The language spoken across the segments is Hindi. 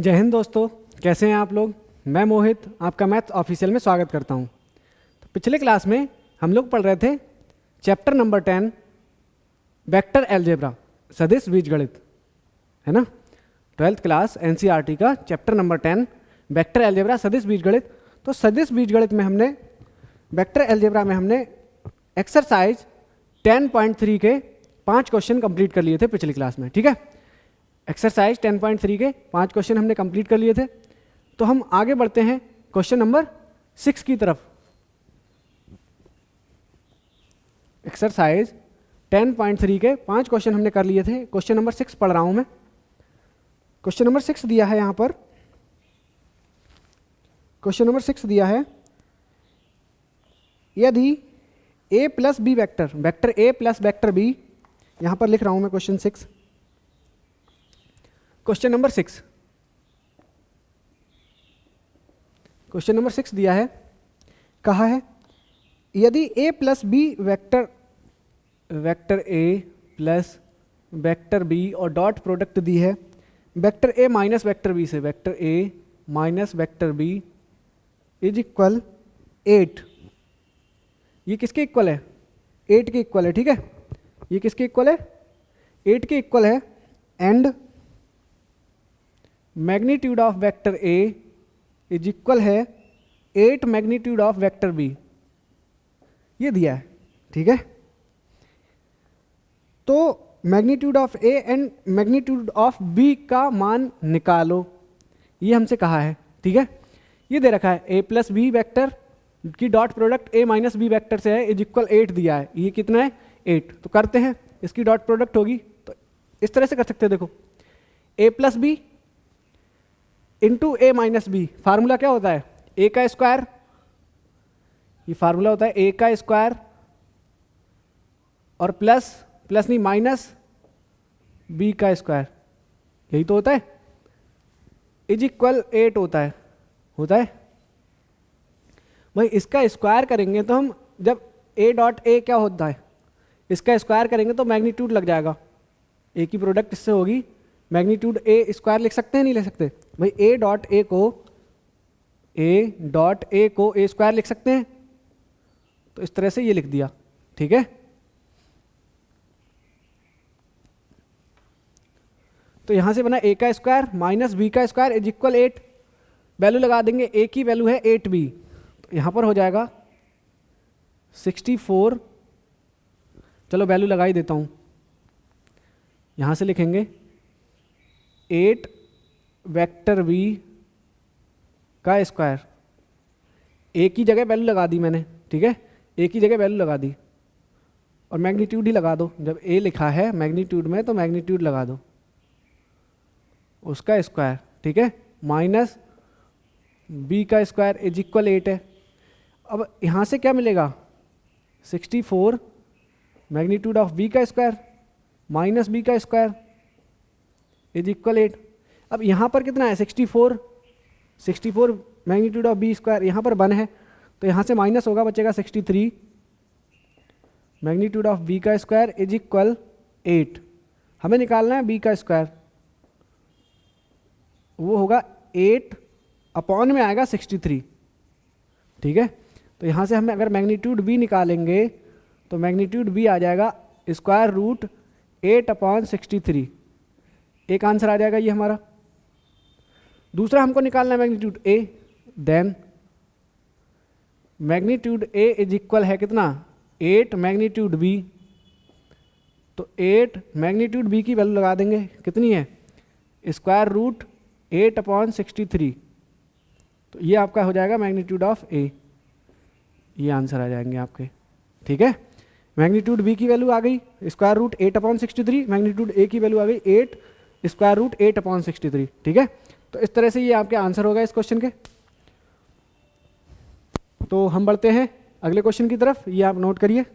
जय हिंद दोस्तों, कैसे हैं आप लोग। मैं मोहित आपका मैथ्स ऑफिशियल में स्वागत करता हूं। तो पिछले क्लास में हम लोग पढ़ रहे थे चैप्टर नंबर 10 वेक्टर अलजेब्रा सदिश बीजगणित, है ना। 12th क्लास एनसीईआरटी का चैप्टर नंबर 10 वेक्टर अलजेब्रा सदिश बीजगणित। तो सदिश बीजगणित में हमने वेक्टर अलजेब्रा में हमने एक्सरसाइज 10.3 के 5 क्वेश्चन कंप्लीट कर लिए थे पिछली क्लास में, ठीक है। एक्सरसाइज 10.3 के 5 क्वेश्चन हमने कंप्लीट कर लिए थे। तो हम आगे बढ़ते हैं क्वेश्चन नंबर 6 की तरफ। एक्सरसाइज 10.3 के 5 क्वेश्चन हमने कर लिए थे। क्वेश्चन नंबर 6 पढ़ रहा हूं मैं। क्वेश्चन नंबर 6 दिया है यहां पर। क्वेश्चन नंबर 6 दिया है, यदि a plus B vector, vector a plus vector b, यहां पर लिख रहा हूं मैं question 6। Question number 6, question number 6 दिया है, कहा है यदि a plus B vector, vector a plus vector b और डॉट प्रोडक्ट दी है vector a minus vector b से, vector a minus vector b is equal 8। ये किसके इक्वल है? 8 के इक्वल है, ठीक है। ये किसके इक्वल है? 8 के इक्वल है। And magnitude of vector a is equal है 8 मैग्नीट्यूड ऑफ वेक्टर b। ये दिया है, ठीक है। तो magnitude of a and magnitude of b का मान निकालो, ये हमसे कहा है, ठीक है। ये दे रखा है a प्लस बी वैक्टर की dot product a minus B vector से है इज इक्वल 8 दिया है। ये कितना है? 8। तो करते हैं, इसकी डॉट प्रोडक्ट होगी तो इस तरह से कर सकते हैं। देखो, a plus B into A minus B, formula क्या होता है? ए का स्क्वायर। ये फार्मूला होता है ए का स्क्वायर और प्लस, प्लस नहीं माइनस बी का स्क्वायर, यही तो होता है। इज इक्वल 8 होता है, होता है भाई। इसका स्क्वायर करेंगे तो हम, जब ए डॉट ए क्या होता है, इसका स्क्वायर करेंगे तो मैग्नीट्यूड लग जाएगा। ए की प्रोडक्ट इससे होगी, मैग्नीट्यूड ए स्क्वायर लिख सकते हैं, नहीं लिख सकते भाई? ए डॉट ए को, ए डॉट ए को ए स्क्वायर लिख सकते हैं, तो इस तरह से ये लिख दिया, ठीक है। तो यहां से बना ए का स्क्वायर माइनस बी का स्क्वायर इज इक्वल 8। वैल्यू लगा देंगे, ए की वैल्यू है 8b, तो यहां पर हो जाएगा 64। चलो वैल्यू लगा ही देता हूं, यहां से लिखेंगे 8 वेक्टर b का स्क्वायर। ए की जगह वैल्यू लगा दी मैंने, ठीक है। ए की जगह वैल्यू लगा दी और मैग्नीट्यूड ही लगा दो। जब ए लिखा है मैग्नीट्यूड में तो मैग्नीट्यूड लगा दो, उसका स्क्वायर, ठीक है। माइनस बी का स्क्वायर इज इक्वल 8 है। अब यहां से क्या मिलेगा? 64 मैग्नीट्यूड ऑफ बी का स्क्वायर माइनस बी का स्क्वायर इज इक्वल 8। अब यहां पर कितना है? 64, 64 मैग्नीट्यूड ऑफ बी स्क्वायर, यहां पर 1 है तो यहां से माइनस होगा, बचेगा 63 मैग्नीट्यूड ऑफ बी का स्क्वायर इज इक्वल 8। हमें निकालना है बी का स्क्वायर, वो होगा 8 अपॉन में आएगा 63, ठीक है। तो यहां से हमें अगर मैग्नीट्यूड बी निकालेंगे तो मैग्नीट्यूड बी आ जाएगा स्क्वायर रूट 8 अपॉन 63। एक आंसर आ जाएगा ये हमारा। दूसरा हमको निकालना है magnitude A, then magnitude A is equal है कितना? 8 मैग्नीट्यूड बी। तो 8 मैग्नीट्यूड बी की वैल्यू लगा देंगे, कितनी है? Square root 8 upon 63। तो ये आपका हो जाएगा मैग्नीट्यूड ऑफ ए। ये आंसर आ जाएंगे आपके, ठीक है। मैग्नीट्यूड बी की वैल्यू आ गई square root 8 upon 63, magnitude A की वैल्यू आ गई 8 स्क्वायर रूट 8 अपॉन 63, ठीक है। तो इस तरह से ये आपके आंसर होगा इस क्वेश्चन के। तो हम बढ़ते हैं अगले क्वेश्चन की तरफ, ये आप नोट करिए।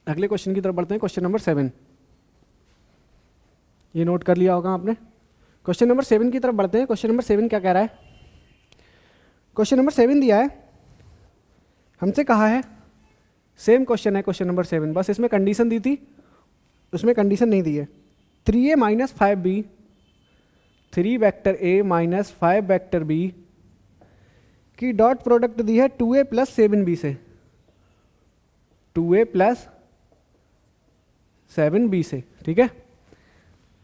अगले क्वेश्चन की तरफ बढ़ते हैं, क्वेश्चन नंबर 7। ये नोट कर लिया होगा आपने। क्वेश्चन नंबर 7 की तरफ बढ़ते हैं। क्वेश्चन नंबर 7 क्या कह रहा है? क्वेश्चन नंबर 7 दिया है, हमसे कहा है, सेम क्वेश्चन है क्वेश्चन नंबर 7, बस इसमें कंडीशन दी थी, उसमें कंडीशन नहीं दी है। 3a minus 5b, 3 vector a minus 5 vector b की डॉट प्रोडक्ट दी है 2a प्लस 7b से, 2a प्लस 7b से, ठीक है।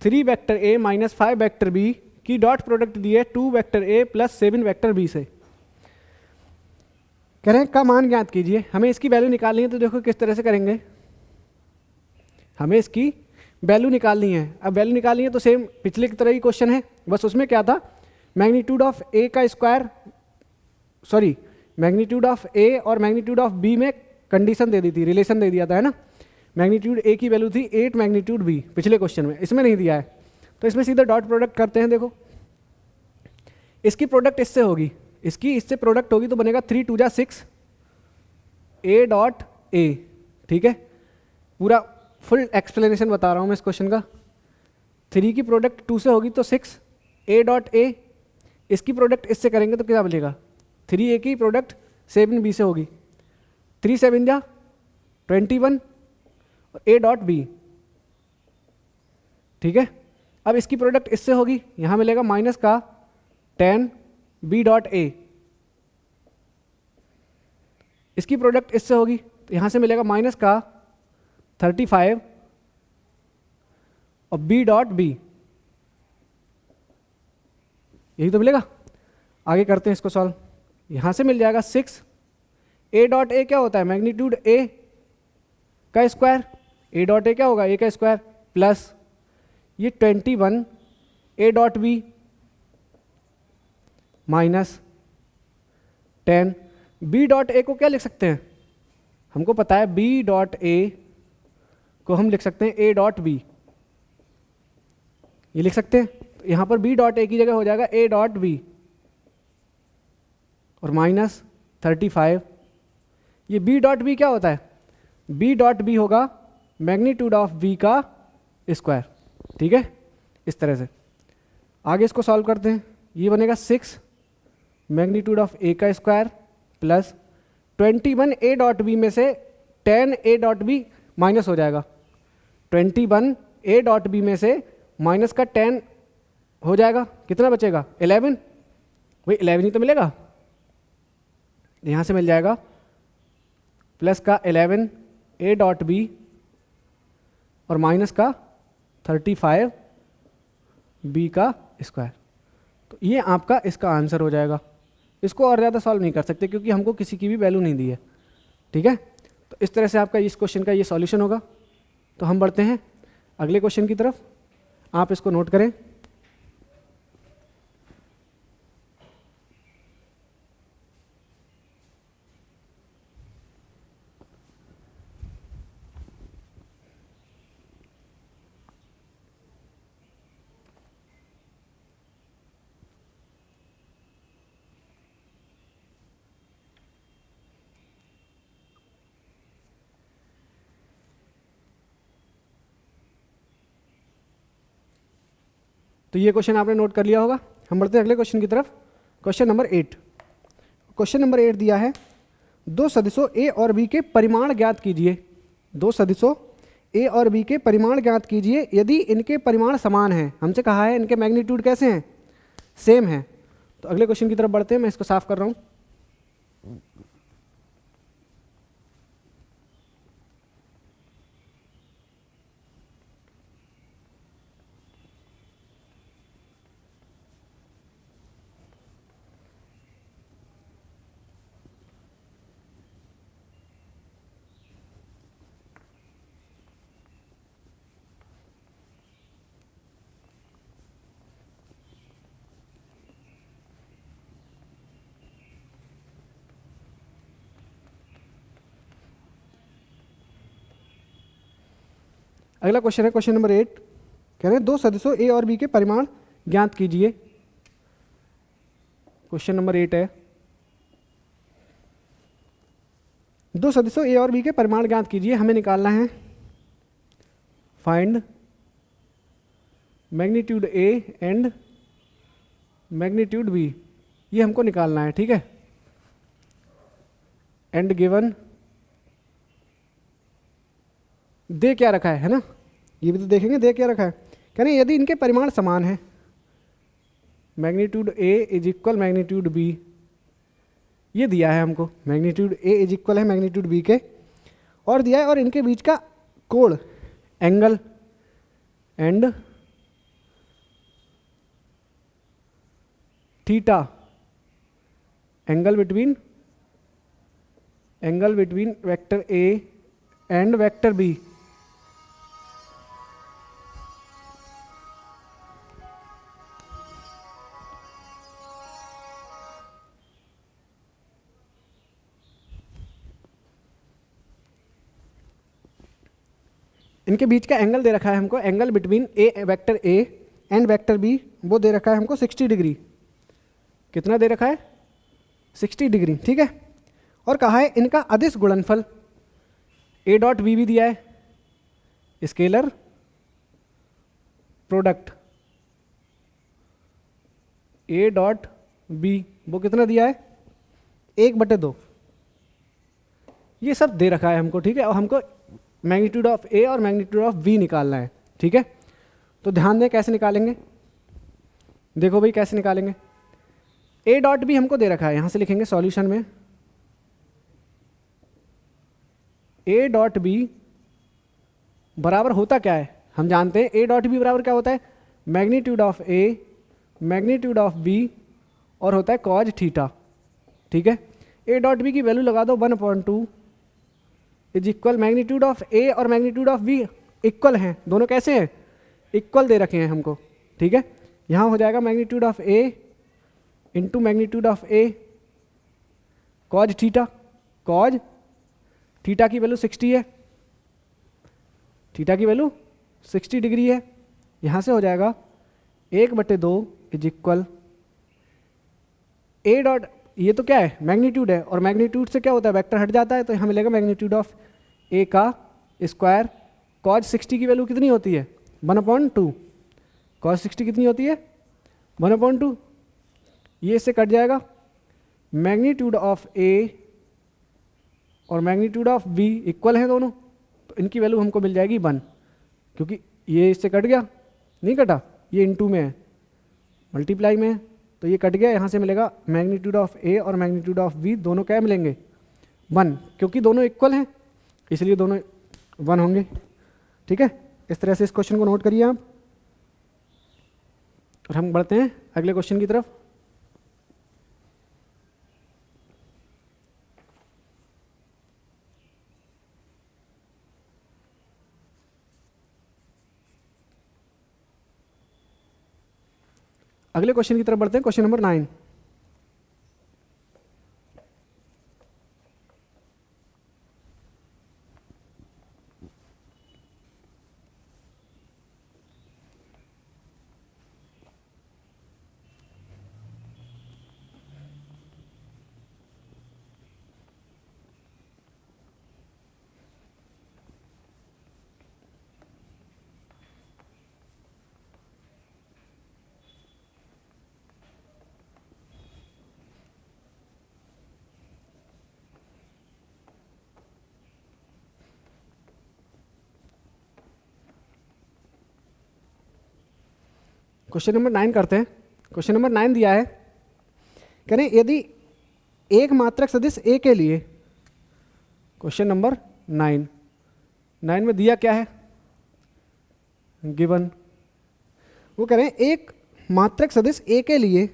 3 vector a minus 5 vector b की डॉट प्रोडक्ट दी है 2 vector a plus 7 vector b से। कह रहे हैं का मान ज्ञात कीजिए। हमें इसकी वैल्यू निकालनी है, तो देखो किस तरह से करेंगे। हमें इसकी वैल्यू निकालनी है। अब वैल्यू निकालनी है तो सेम पिछले की तरह ही क्वेश्चन है, बस उसमें क्या था, मैग्नीट्यूड ऑफ ए का square, sorry magnitude of A और मैग्नीट्यूड ऑफ बी में कंडीशन दे दी थी, रिलेशन दे दिया था, है ना। मैग्नीट्यूड ए की वैल्यू थी 8 मैग्नीट्यूड बी पिछले क्वेश्चन में, इसमें नहीं दिया है। तो इसमें सीधा डॉट प्रोडक्ट करते हैं। देखो इसकी प्रोडक्ट इससे होगी, इसकी इससे प्रोडक्ट होगी, तो बनेगा 3 2 जा 6 ए डॉट ए, ठीक है। पूरा फुल एक्सप्लेनेशन बता रहा हूँ मैं इस क्वेश्चन का। 3 की प्रोडक्ट 2 से होगी तो 6 ए डॉट ए, इसकी प्रोडक्ट इससे करेंगे तो क्या बनेगा, 3 ए की प्रोडक्ट 7 बी से होगी, 3 7 जा 21 और ए डॉट बी, ठीक है। अब इसकी प्रोडक्ट इससे होगी, यहाँ मिलेगा माइनस का 10 बी डॉट ए, इसकी प्रोडक्ट इससे होगी तो यहाँ से मिलेगा माइनस का 35 और बी डॉट बी, यही तो मिलेगा। आगे करते हैं इसको सॉल्व। यहाँ से मिल जाएगा 6 ए डॉट ए क्या होता है, मैग्नीट्यूड ए का स्क्वायर, ए डॉट ए क्या होगा, ए का स्क्वायर, प्लस ये 21 A dot B minus 10 B dot A को क्या लिख सकते हैं, हमको पता है बी डॉट ए को हम लिख सकते हैं ए डॉट बी, ये लिख सकते हैं। तो यहाँ पर बी डॉट ए की जगह हो जाएगा ए डॉट बी और माइनस 35। ये बी डॉट बी क्या होता है, बी डॉट बी होगा मैग्नीट्यूड ऑफ बी का स्क्वायर, ठीक है। इस तरह से आगे इसको सॉल्व करते हैं। ये बनेगा 6 मैग्नीट्यूड ऑफ ए का square plus 21 A dot B में से 10 ए डॉट बी माइनस हो जाएगा, 21 ए डॉट बी में से माइनस का 10 हो जाएगा, कितना बचेगा 11, वही 11 ही तो मिलेगा। यहाँ से मिल जाएगा प्लस का 11 ए डॉट बी और माइनस का 35 बी का स्क्वायर। तो ये आपका इसका आंसर हो जाएगा। इसको और ज़्यादा सॉल्व नहीं कर सकते क्योंकि हमको किसी की भी वैल्यू नहीं दी है, ठीक है। तो इस तरह से आपका इस क्वेश्चन का ये सॉल्यूशन होगा। तो हम बढ़ते हैं अगले क्वेश्चन की तरफ, आप इसको नोट करें। तो ये क्वेश्चन आपने नोट कर लिया होगा। हम बढ़ते हैं अगले क्वेश्चन की तरफ, क्वेश्चन नंबर 8। क्वेश्चन नंबर 8 दिया है, दो सदिशों ए और बी के परिमाण ज्ञात कीजिए। दो सदिशों ए और बी के परिमाण ज्ञात कीजिए यदि इनके परिमाण समान हैं। हमसे कहा है इनके मैग्नीट्यूड कैसे हैं, सेम है। तो अगले क्वेश्चन की तरफ बढ़ते हैं, मैं इसको साफ कर रहा हूँ। अगला क्वेश्चन है क्वेश्चन नंबर 8, कह रहे हैं दो सदिशों ए और बी के परिमाण ज्ञात कीजिए। क्वेश्चन नंबर 8 है, दो सदिशों ए और बी के परिमाण ज्ञात कीजिए। हमें निकालना है find magnitude A and magnitude B, ये हमको निकालना है, ठीक है। एंड गिवन दे क्या रखा है ना, ये भी तो देखेंगे दे क्या रखा है। कह रहे हैं यदि इनके परिमाण समान है, magnitude A is equal magnitude B, ये दिया है हमको, मैग्नीट्यूड ए इज इक्वल है मैग्नीट्यूड बी के, और दिया है और इनके बीच का कोण angle and theta, angle between vector A and vector B. इनके बीच का एंगल दे रखा है हमको, angle between vector A and vector B, वो दे रखा है हमको 60 डिग्री। कितना दे रखा है? 60 डिग्री, ठीक है। और कहा है इनका अदिश गुणनफल ए डॉट बी भी दिया है, scalar product A dot B, वो कितना दिया है? 1/2। ये सब दे रखा है हमको, ठीक है। और हमको मैग्नीट्यूड ऑफ ए और मैग्नीट्यूड ऑफ बी निकालना है, ठीक है। तो ध्यान दें कैसे निकालेंगे, देखो भाई कैसे निकालेंगे। ए डॉट बी हमको दे रखा है, यहां से लिखेंगे सॉल्यूशन में ए डॉट बी बराबर होता क्या है, हम जानते हैं ए डॉट बी बराबर क्या होता है? Magnitude of A magnitude of B और होता है कॉज थीटा, ठीक है। ए डॉट बी की वैल्यू लगा दो 1/2 is equal magnitude of A और मैग्नीट्यूड ऑफ बी इक्वल हैं, दोनों कैसे हैं? इक्वल दे रखे हैं हमको, ठीक है। यहाँ हो जाएगा magnitude of A into magnitude of A cause theta, cos theta की वैल्यू 60 है, थीटा की वैल्यू 60 डिग्री है। यहाँ से हो जाएगा 1/2 इज इक्वल ए डॉट, ये तो क्या है? मैग्नीट्यूड है, और मैग्नीट्यूड से क्या होता है? वेक्टर हट जाता है, तो यहाँ मिलेगा मैग्नीट्यूड ऑफ ए का स्क्वायर। कॉज 60 की वैल्यू कितनी होती है? 1/2। कॉज 60 कितनी होती है? 1/2। ये इससे कट जाएगा, मैग्नीट्यूड ऑफ ए और मैग्नीट्यूड ऑफ बी इक्वल हैं दोनों, तो इनकी वैल्यू हमको मिल जाएगी 1, क्योंकि ये इससे कट गया, नहीं कटा, ये इनटू में है, मल्टीप्लाई में है, तो ये कट गया। यहाँ से मिलेगा मैग्नीट्यूड ऑफ ए और मैग्नीट्यूड ऑफ बी दोनों क्या मिलेंगे? 1, क्योंकि दोनों इक्वल हैं इसलिए दोनों 1 होंगे, ठीक है। इस तरह से इस क्वेश्चन को नोट करिए आप, और हम बढ़ते हैं अगले क्वेश्चन की तरफ। अगले क्वेश्चन की तरफ बढ़ते हैं, क्वेश्चन नंबर 9। क्वेश्चन नंबर 9 करते हैं। क्वेश्चन नंबर 9 दिया है, कह रहे हैं यदि एक मात्रक सदिश ए के लिए, क्वेश्चन नंबर 9 में दिया क्या है? गिवन, वो कह रहे हैं एक मात्रक सदिश ए के लिए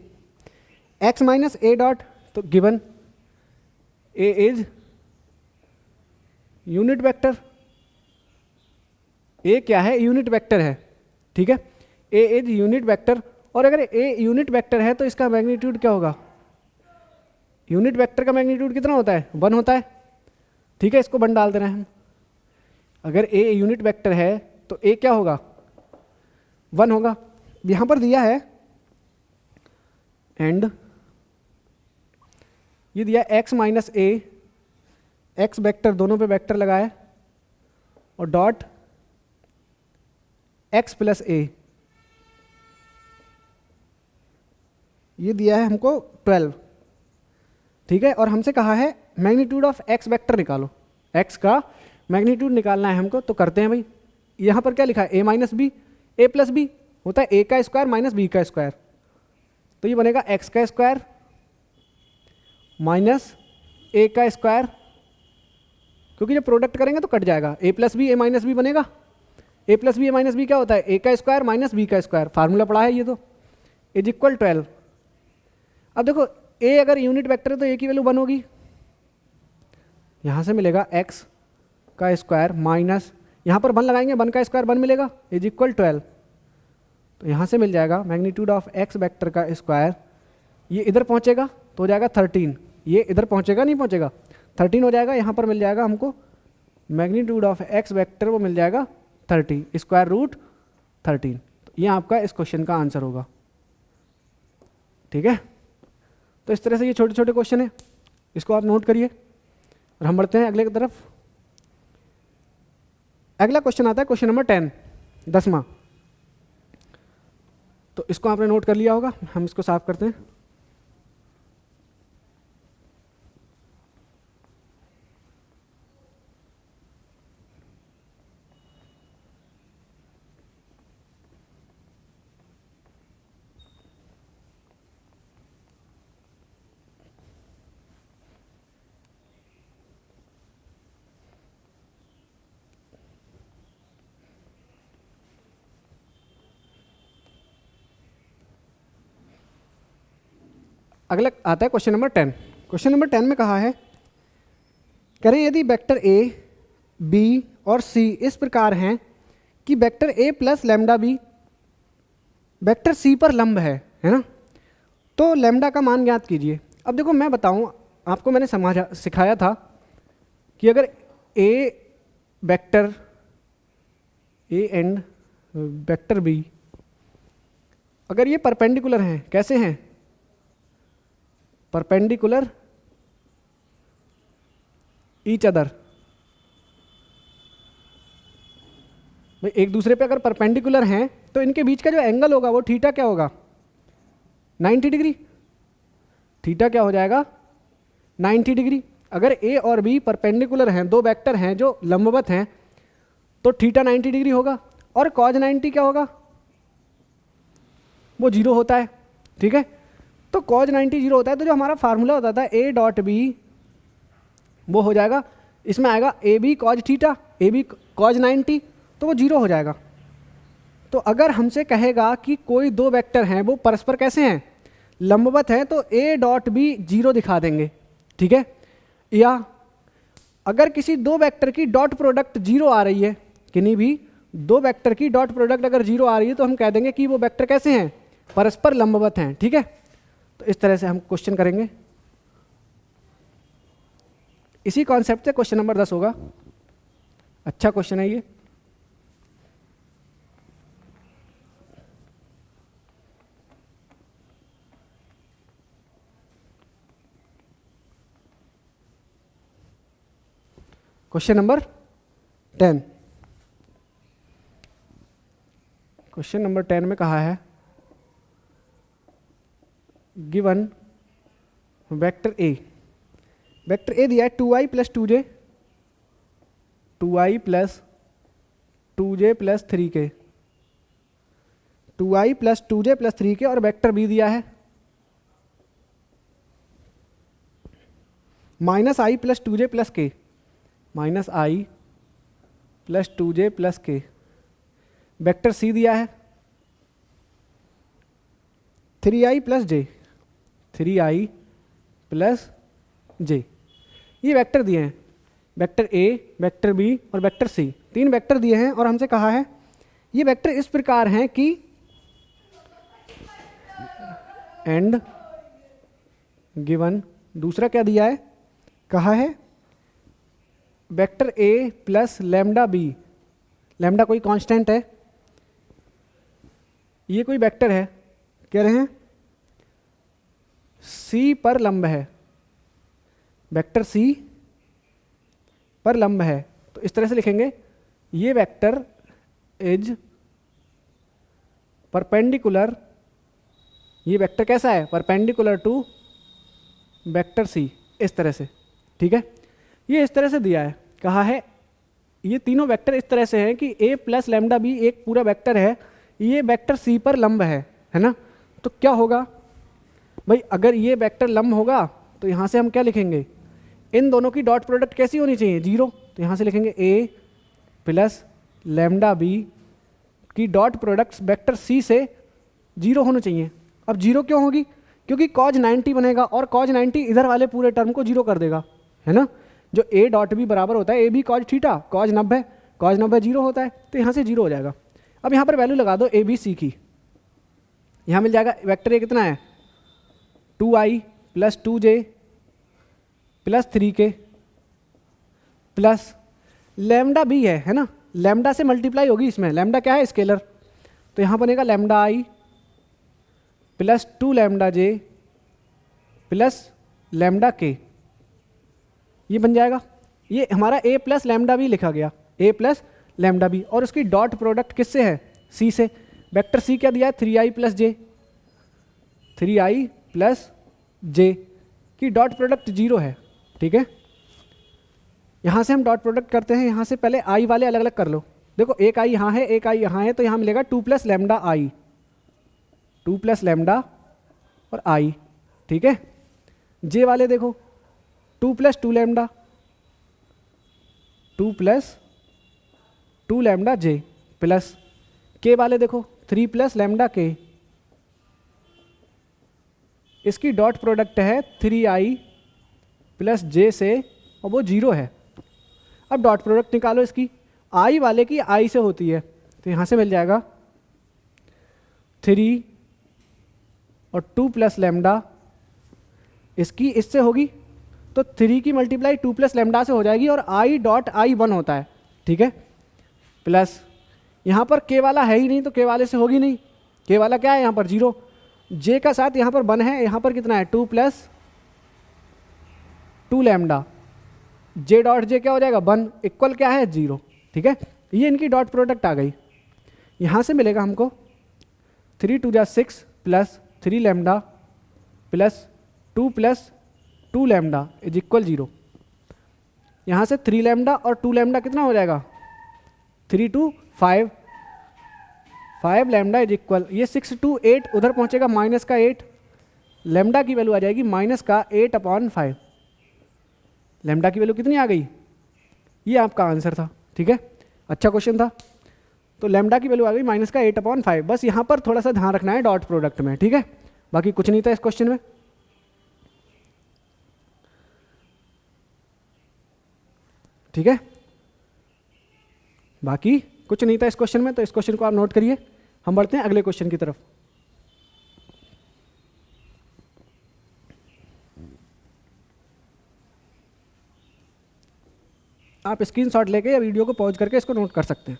x माइनस ए डॉट, तो given a is unit vector, a क्या है? यूनिट वेक्टर है, ठीक है। ए इज यूनिट वेक्टर, और अगर ए यूनिट वेक्टर है तो इसका मैग्नीट्यूड क्या होगा? यूनिट वेक्टर का मैग्नीट्यूड कितना होता है? 1 होता है, ठीक है। इसको 1 डाल देना है हम। अगर ए यूनिट वेक्टर है तो ए क्या होगा? 1 होगा। यहां पर दिया है एंड ये दिया x माइनस ए एक्स वेक्टर, दोनों पे वेक्टर लगाए और डॉट एक्स प्लस ए, ये दिया है हमको 12, ठीक है। और हमसे कहा है मैग्नीट्यूड ऑफ एक्स वेक्टर निकालो, एक्स का मैग्नीट्यूड निकालना है हमको, तो करते हैं भाई। यहाँ पर क्या लिखा है, ए माइनस बी, ए प्लस बी होता है ए का स्क्वायर माइनस बी का स्क्वायर, तो ये बनेगा एक्स का स्क्वायर माइनस ए का स्क्वायर, क्योंकि जब प्रोडक्ट करेंगे तो कट जाएगा, ए प्लस बी ए माइनस बी बनेगा, ए प्लस बी ए माइनस बी क्या होता है, ए का स्क्वायर माइनस बी का स्क्वायर, फार्मूला पढ़ा है ये तो, इज इक्वल 12। अब देखो ए अगर यूनिट वेक्टर है तो ए की वैल्यू 1 होगी, यहाँ से मिलेगा एक्स का स्क्वायर माइनस, यहाँ पर 1 लगाएंगे 1 का स्क्वायर 1 मिलेगा, इज इक्वल 12। तो यहाँ से मिल जाएगा मैग्नीट्यूड ऑफ एक्स वेक्टर का स्क्वायर, ये इधर पहुँचेगा तो हो जाएगा 13, ये इधर पहुँचेगा नहीं पहुँचेगा 13 हो जाएगा, यहाँ पर मिल जाएगा हमको मैग्नीट्यूड ऑफ एक्स वेक्टर, वो मिल जाएगा 30 स्क्वायर रूट 13। तो ये आपका इस क्वेश्चन का आंसर होगा, ठीक है। तो इस तरह से ये छोटे छोटे क्वेश्चन है, इसको आप नोट करिए और हम बढ़ते हैं अगले की तरफ। अगला क्वेश्चन आता है क्वेश्चन नंबर 10, 10वां। तो इसको आपने नोट कर लिया होगा, हम इसको साफ करते हैं। अगला आता है क्वेश्चन नंबर 10। क्वेश्चन नंबर 10 में कहा है, कह रहे हैं यदि वेक्टर ए बी और सी इस प्रकार हैं कि vector A plus lambda B vector C पर लंब है ना, तो लैम्डा का मान ज्ञात कीजिए। अब देखो मैं बताऊं आपको, मैंने सिखाया था कि अगर a vector A and vector b अगर ये परपेंडिकुलर हैं, कैसे हैं, परपेंडिकुलर ईच अदर, भाई एक दूसरे पे अगर परपेंडिकुलर हैं तो इनके बीच का जो एंगल होगा वो थीटा क्या होगा, 90 डिग्री। थीटा क्या हो जाएगा, 90 डिग्री। अगर ए और बी परपेंडिकुलर हैं, दो वेक्टर हैं जो लंबवत हैं, तो थीटा 90 डिग्री होगा। और कॉज 90 क्या होगा, वो 0 होता है, ठीक है। तो कॉज 90 0 होता है, तो जो हमारा फार्मूला होता था ए डॉट बी, वो हो जाएगा, इसमें आएगा A B cos theta, A B cos 90, तो वो 0 हो जाएगा। तो अगर हमसे कहेगा कि कोई दो वेक्टर हैं वो परस्पर कैसे हैं, लंबवत हैं, तो ए डॉट बी 0 दिखा देंगे, ठीक है। या अगर किसी दो वेक्टर की डॉट प्रोडक्ट 0 आ रही है, किन्हीं भी दो वेक्टर की डॉट प्रोडक्ट अगर 0 आ रही है, तो हम कह देंगे कि वो वेक्टर कैसे हैं, परस्पर लंबवत हैं, ठीक है। तो इस तरह से हम क्वेश्चन करेंगे। इसी कॉन्सेप्ट से क्वेश्चन नंबर 10 होगा। अच्छा क्वेश्चन है ये। Question number 10। क्वेश्चन नंबर 10 में कहा है, गिवन वेक्टर ए, वेक्टर ए दिया है 2i plus 2j, 2i plus 2j plus 3k, 2i plus 2j plus 3k, और वेक्टर बी दिया है माइनस आई प्लस 2j प्लस के, माइनस आई प्लस 2j प्लस के। वेक्टर सी दिया है 3i plus j, 3i plus j। ये वेक्टर दिए हैं, वेक्टर ए, वेक्टर बी और वेक्टर सी, 3 वेक्टर दिए हैं। और हमसे कहा है ये वेक्टर इस प्रकार हैं कि एंड गिवन, दूसरा क्या दिया है, कहा है vector A plus lambda B, lambda कोई कांस्टेंट है, ये कोई वेक्टर है, कह रहे हैं सी पर लंब है, वेक्टर सी पर लंब है, तो इस तरह से लिखेंगे, ये वेक्टर इज परपेंडिकुलर, ये वेक्टर कैसा है, परपेंडिकुलर टू वेक्टर सी, इस तरह से। ठीक है, ये इस तरह से दिया है, कहा है ये तीनों वेक्टर इस तरह से हैं कि a प्लस लैम्डा बी एक पूरा वेक्टर है, ये वेक्टर सी पर लंब है ना। तो क्या होगा भाई, अगर ये वेक्टर लंब होगा तो यहाँ से हम क्या लिखेंगे, इन दोनों की डॉट प्रोडक्ट कैसी होनी चाहिए, जीरो। तो यहाँ से लिखेंगे a प्लस लैम्डा बी की डॉट प्रोडक्ट वेक्टर सी से जीरो होना चाहिए। अब जीरो क्यों होगी, क्योंकि कॉज 90 बनेगा और कॉज 90 इधर वाले पूरे टर्म को जीरो कर देगा, है ना। जो a डॉट भी बराबर होता है A B cos theta, cos 90 zero होता है, तो यहाँ से जीरो हो जाएगा। अब यहाँ पर वैल्यू लगा दो ए बी सी की, यहाँ मिल जाएगा वेक्टर ए कितना है 2i plus 2j plus 3k plus lambda B है ना, लैम्डा से मल्टीप्लाई होगी इसमें, लैम्डा क्या है स्केलर, तो यहाँ बनेगा lambda i plus 2 lambda j plus lambda k, ये बन जाएगा। ये हमारा a प्लस लैम्डा बी लिखा गया, a प्लस लैम्डा बी, और उसकी डॉट प्रोडक्ट किससे है, c से। वेक्टर c क्या दिया है 3i plus j, 3i plus j की डॉट प्रोडक्ट जीरो है। ठीक है, यहाँ से हम डॉट प्रोडक्ट करते हैं, यहाँ से पहले i वाले अलग अलग कर लो। देखो एक i यहाँ है, एक i यहाँ है, तो यहाँ मिलेगा 2 plus lambda i, 2 plus lambda और i। ठीक है, j वाले देखो 2 plus 2 lambda, 2 plus 2 lambda j plus k वाले देखो 3 प्लस लैम्डा k, इसकी डॉट प्रोडक्ट है 3i प्लस j से और वो जीरो है। अब डॉट प्रोडक्ट निकालो इसकी, i वाले की i से होती है, तो यहाँ से मिल जाएगा 3 और 2 प्लस लैम्डा, इसकी इससे होगी तो 3 की मल्टीप्लाई 2 प्लस लैम्डा से हो जाएगी और i डॉट i 1 होता है। ठीक है, प्लस यहाँ पर k वाला है ही नहीं तो k वाले से होगी नहीं, k वाला क्या है यहाँ पर जीरो, j का साथ यहाँ पर 1 है, यहाँ पर कितना है 2 plus 2 lambda, j dot j क्या हो जाएगा 1 इक्वल क्या है जीरो। ठीक है, ये इनकी डॉट प्रोडक्ट आ गई। यहाँ से मिलेगा हमको 3 2 जा 6 plus 3 lambda plus 2 plus 2 lambda is equal zero. यहाँ से 3 लैम्डा और 2 लैम्डा कितना हो जाएगा 3 2 5, 5 लैम्डा इज इक्वल, ये 6 2 8 उधर पहुँचेगा माइनस का 8, लैम्डा की वैल्यू आ जाएगी माइनस का 8/5। लैम्डा की वैल्यू कितनी आ गई, ये आपका आंसर था। ठीक है, अच्छा क्वेश्चन था। तो लैम्डा की वैल्यू आ गई माइनस का 8/5, बस यहाँ पर थोड़ा सा ध्यान रखना है डॉट प्रोडक्ट में। ठीक है, बाकी कुछ नहीं था इस क्वेश्चन में। ठीक है, बाकी कुछ नहीं था इस क्वेश्चन में, तो इस क्वेश्चन को आप नोट करिए। हम बढ़ते हैं अगले क्वेश्चन की तरफ। आप स्क्रीनशॉट लेके या वीडियो को पॉज करके इसको नोट कर सकते हैं।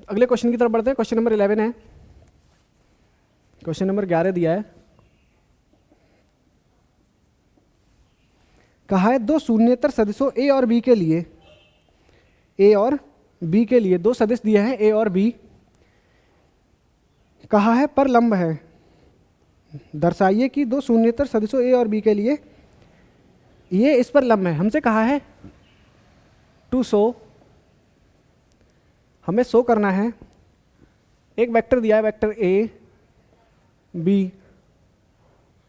अगले क्वेश्चन की तरफ बढ़ते हैं। क्वेश्चन नंबर 11 है, क्वेश्चन नंबर 11 दिया है, कहा है दो शून्येतर सदिशों a और b के लिए, a और b के लिए दो सदिश दिए हैं a और b, कहा है पर लंब है। दर्शाइए कि दो शून्येतर सदिशों a और b के लिए ये इस पर लंब है। हमसे कहा है टू शो, हमें शो करना है, एक वेक्टर दिया है vector a b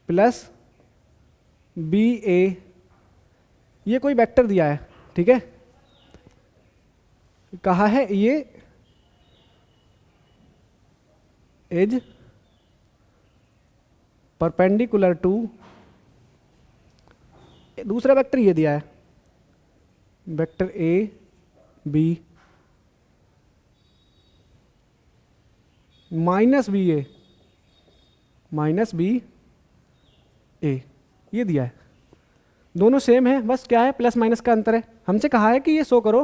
plus b a ये कोई वेक्टर दिया है, ठीक है, कहा है ये इज परपेंडिकुलर टू, दूसरा वेक्टर ये दिया है vector a B minus b a ये दिया है। दोनों सेम है, बस क्या है प्लस माइनस का अंतर है। हमसे कहा है कि ये शो करो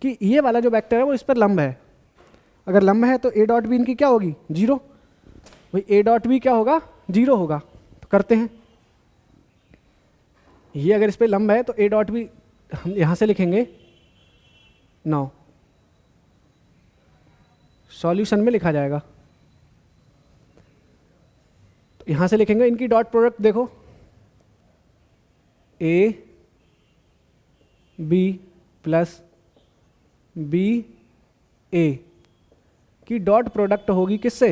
कि ये वाला जो वेक्टर है वो इस पर लंब है। अगर लंब है तो ए डॉट बी इनकी क्या होगी, जीरो। भाई ए डॉट बी क्या होगा, जीरो होगा। तो करते हैं, ये अगर इस पर लंब है तो ए डॉट बी हम यहाँ से लिखेंगे 9, सॉल्यूशन में लिखा जाएगा। तो यहाँ से लिखेंगे इनकी डॉट प्रोडक्ट, देखो A B plus B A की डॉट प्रोडक्ट होगी किससे,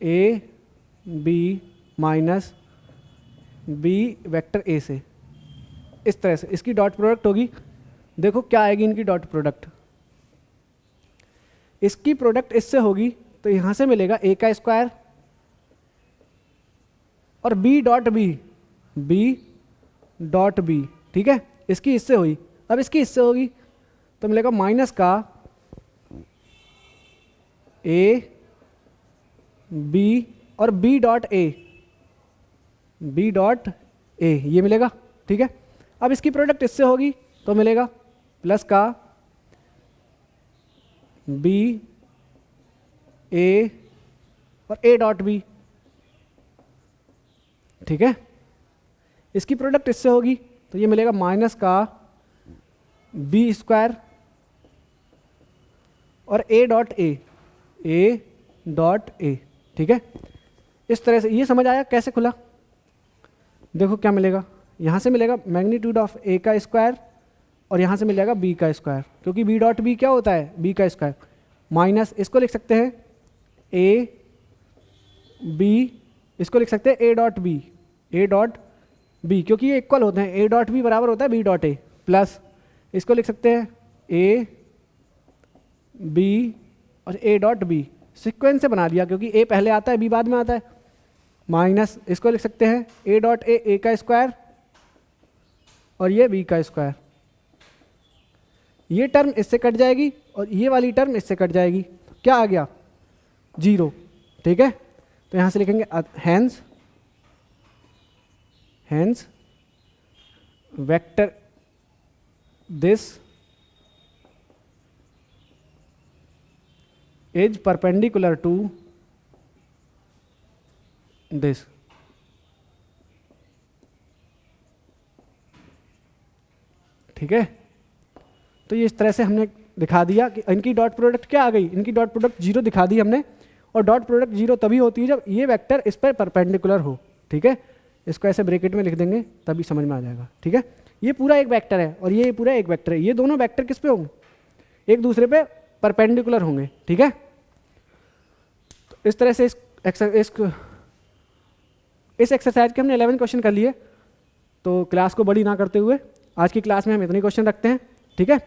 A B minus B vector A से। इस तरह से इसकी डॉट प्रोडक्ट होगी। देखो क्या आएगी इनकी डॉट प्रोडक्ट, इसकी प्रोडक्ट इससे होगी तो यहाँ से मिलेगा ए का स्क्वायर और बी डॉट बी, ठीक है, इसकी इससे हुई। अब इसकी इससे होगी तो मिलेगा माइनस का ए बी और बी डॉट ए ये मिलेगा, ठीक है। अब इसकी प्रोडक्ट इससे होगी तो मिलेगा प्लस का बी ए और ए डॉट बी, ठीक है। इसकी प्रोडक्ट इससे होगी तो ये मिलेगा माइनस का बी स्क्वायर और ए डॉट ए, ठीक है। इस तरह से ये समझ आया कैसे खुला। देखो क्या मिलेगा, यहाँ से मिलेगा मैग्नीट्यूड ऑफ ए का स्क्वायर और यहाँ से मिल जाएगा बी का स्क्वायर, क्योंकि बी डॉट बी क्या होता है, बी का स्क्वायर, माइनस इसको लिख सकते हैं ए बी, इसको लिख सकते हैं ए डॉट बी क्योंकि ये इक्वल होते हैं, ए डॉट बी बराबर होता है बी डॉट ए, प्लस इसको लिख सकते हैं ए बी और ए डॉट बी, सीक्वेंस से बना दिया क्योंकि ए पहले आता है बी बाद में आता है, माइनस इसको लिख सकते हैं ए डॉट ए का स्क्वायर और ये बी का स्क्वायर। ये टर्म इससे कट जाएगी और ये वाली टर्म इससे कट जाएगी, क्या आ गया, जीरो, ठीक है। तो यहाँ से लिखेंगे hence vector this is perpendicular to this, ठीक है। तो ये इस तरह से हमने दिखा दिया कि इनकी डॉट प्रोडक्ट क्या आ गई, इनकी डॉट प्रोडक्ट जीरो दिखा दी हमने। और डॉट प्रोडक्ट जीरो तभी होती है जब ये वेक्टर इस पर परपेंडिकुलर हो, ठीक है। इसको ऐसे ब्रैकेट में लिख देंगे तभी समझ में आ जाएगा, ठीक है। ये पूरा एक वेक्टर है और ये पूरा एक वेक्टर है, ये दोनों वेक्टर किस पे होंगे, एक दूसरे पे परपेंडिकुलर होंगे, ठीक है। तो इस तरह से इस एक्सरसाइज के हमने 11 क्वेश्चन कर लिए। तो क्लास को बड़ी ना करते हुए आज की क्लास में हम इतने क्वेश्चन रखते हैं, ठीक है।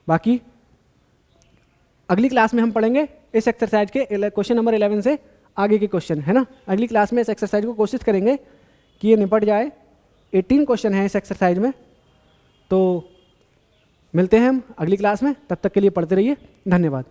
बाकी अगली क्लास में हम पढ़ेंगे इस एक्सरसाइज के क्वेश्चन नंबर 11 से आगे के क्वेश्चन, है ना। अगली क्लास में इस एक्सरसाइज को कोशिश करेंगे कि ये निपट जाए। 18 क्वेश्चन हैं इस एक्सरसाइज में। तो मिलते हैं हम अगली क्लास में, तब तक के लिए पढ़ते रहिए, धन्यवाद।